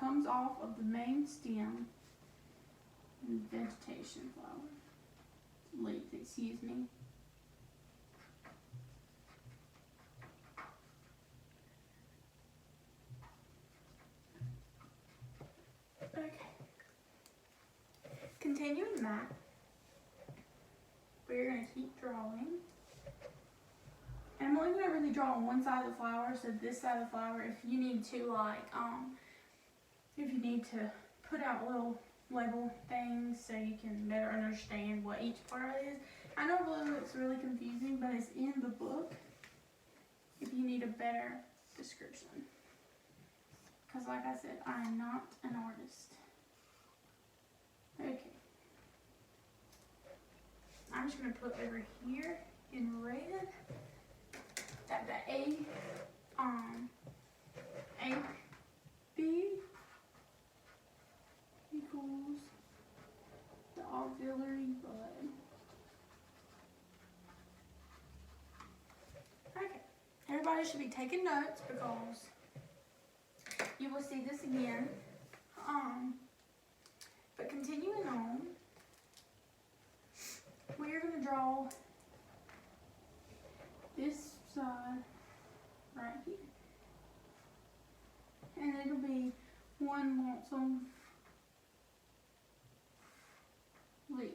comes off of the main stem and vegetation flower. Leaves, excuse me. Okay. Continuing that, we're going to keep drawing. And I'm only going to really draw on one side of the flower, so this side of the flower, if you need to put out little label things so you can better understand what each part is. I know it looks really confusing, but it's in the book if you need a better description. Because like I said, I am not an artist. Okay. I'm just going to put over here in red that the A B equals the auxiliary bud. Okay, everybody should be taking notes because you will see this again. But continuing on, we are going to draw this side right here. And it'll be one lonesome leaf.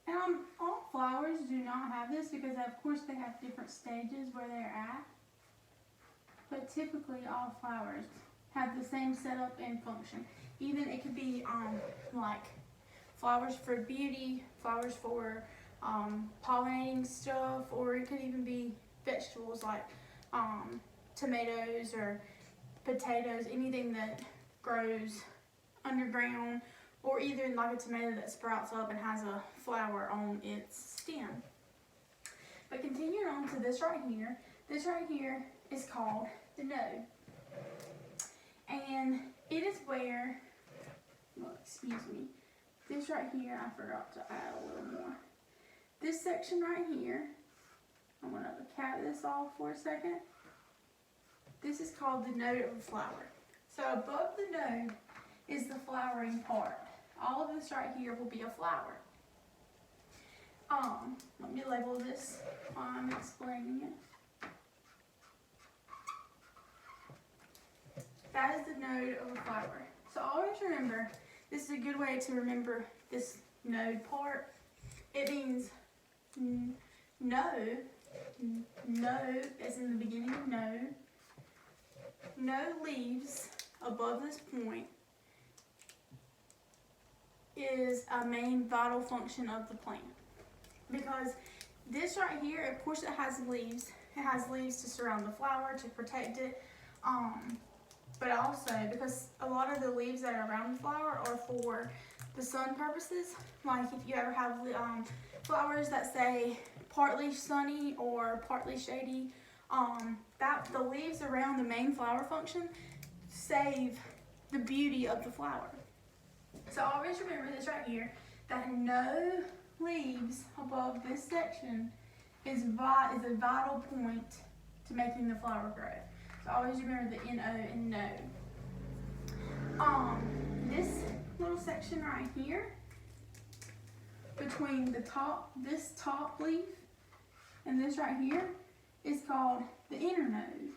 And all flowers do not have this because of course they have different stages where they're at. But typically all flowers have the same setup and function. Even it could be like flowers for beauty, flowers for pollinating stuff, or it could even be vegetables like tomatoes or potatoes, anything that grows underground, or even like a tomato that sprouts up and has a flower on its stem. But continuing on to this right here is called the node. And it is where, well, excuse me, this right here, I forgot to add a little more. This section right here, I'm going to cap this off for a second. This is called the node of a flower. So above the node is the flowering part. All of this right here will be a flower. Let me label this while I'm explaining it. That is the node of a flower. So always remember, this is a good way to remember this node part. It means node as in the beginning of node. No leaves above this point is a main vital function of the plant. Because this right here, of course it has leaves. It has leaves to surround the flower, to protect it. But also because a lot of the leaves that are around the flower are for the sun purposes. Like if you ever have flowers that say partly sunny or partly shady, the leaves around the main flower function save the beauty of the flower. So always remember this right here, that no leaves above this section is a vital point to making the flower grow. So always remember the N-O and node. This little section right here, between this top leaf and this right here, is called the inner node.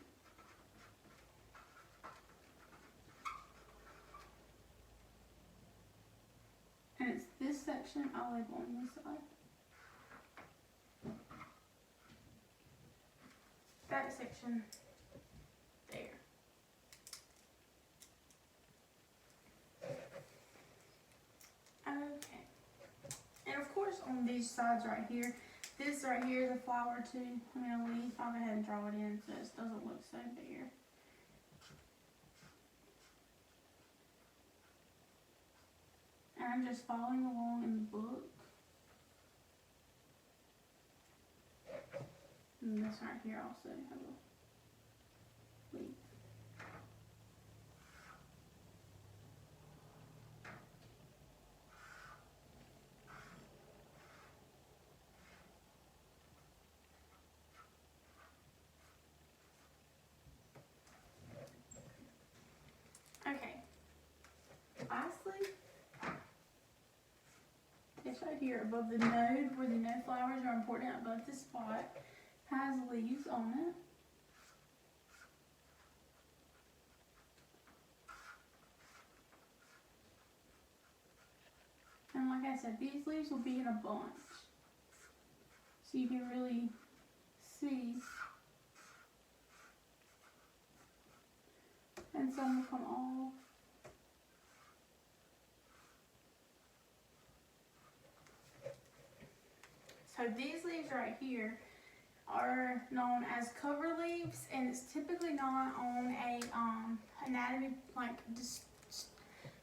And it's this section I'll label on this side. That section there. Okay. And of course on these sides right here, this right here is a flower too. I'm going to leaf. I'll go ahead and draw it in so it doesn't look so bare. And I'm just following along in the book. And this right here also has a leaf. Okay, base right here above the node where the node flowers are important above the spot has leaves on it. And like I said, these leaves will be in a bunch. So you can really see. And some will come off. So these leaves right here are known as cover leaves, and it's typically not on a anatomy like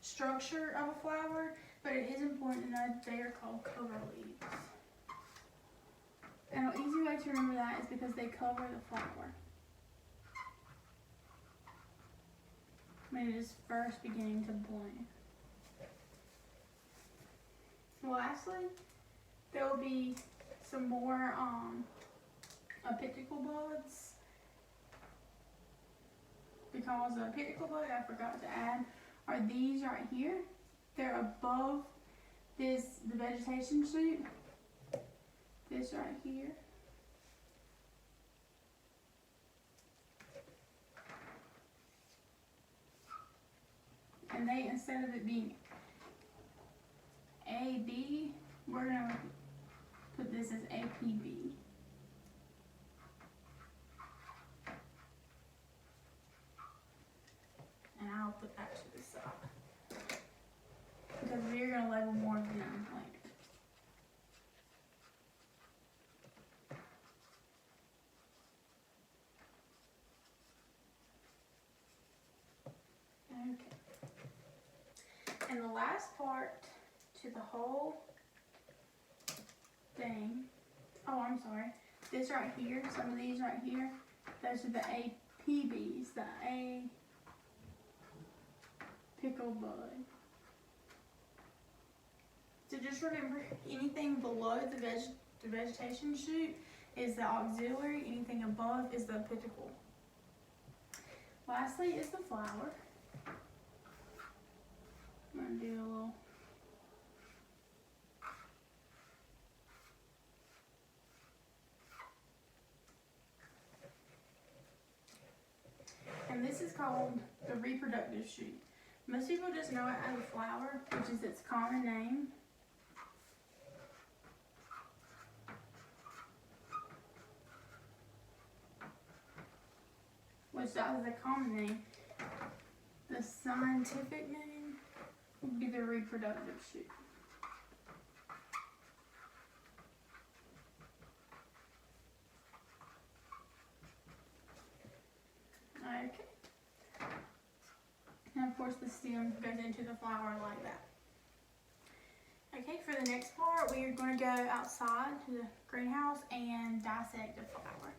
structure of a flower, but it is important to know that they are called cover leaves. And an easy way to remember that is because they cover the flower when it is first beginning to bloom. Lastly, there will be some more apical buds, because the apical bud I forgot to add are these right here. They're above the vegetation shoot. This right here. And they, instead of it being AB, we're gonna put this as APB. And I'll put that to the side, because we're gonna label more of them later. Okay. And the last part to the whole thing, oh, I'm sorry, this right here, some of these right here, those are the APBs, the apical bud. So just remember, anything below the vegetation shoot is the auxiliary, anything above is the apical. Lastly is the flower. I'm going to do a little. And this is called the reproductive shoot. Most people just know it as a flower, which is its common name. Which that is a common name. The scientific name would be the reproductive shoot. Okay. And of course the stem goes into the flower like that. Okay, for the next part we are going to go outside to the greenhouse and dissect the flower.